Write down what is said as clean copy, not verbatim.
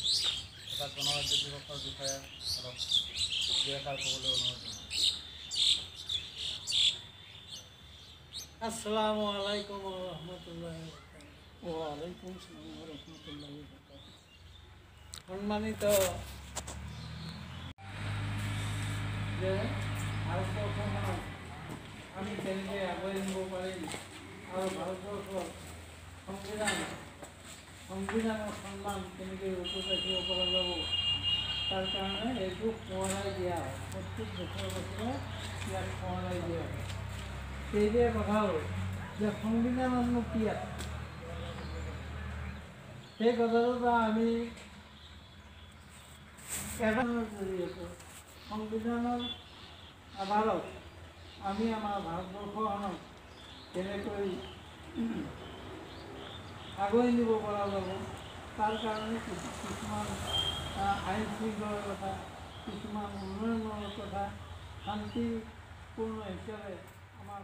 অৰ্থাৎ গণৰাজ্য দিৱসৰ বিষয়ে অলপ দুআষাৰ ক'বলৈ অনুৰোধ জনাওঁ। আসসালামু আলাইকুম ওয়া ৰাহমাতুল্লাহি ওয়া আলাইকুম আসসালাম ওয়া ৰাহমাতুল্লাহি ওয়া বাৰাকাতুহু। সম্মানিত যে ভাৰতবৰ্ষখনক আমি কেনেকৈ আগুৱাই নিব পাৰিম আৰু ভাৰতবৰ্ষৰ সংবিধানৰ সন্মান কেনেকৈ অটুট ৰাখিব পৰা যাব, তাৰ কাৰণে এইটো সোঁৱৰাই দিয়া হয়। প্ৰত্যেক বছৰে বছৰে ইয়াক সোঁৱৰাই দিয়া হয়। সেইটোৱে কথা হ'ল যে সংবিধানতনো কি আছে, সেই কথাটোতো আমি এজনৰ জৰিয়তে সংবিধানৰ আধাৰত আমি আমাৰ ভাৰতবৰ্ষখনক কেনেকৈ আগুৱাই নিব পৰা যাব, তাৰ কাৰণে কিছুমান আইন শৃংখলাৰ কথা, কিছুমান উন্নয়নৰ কথা শান্তিপূৰ্ণ হিচাপে আমাৰ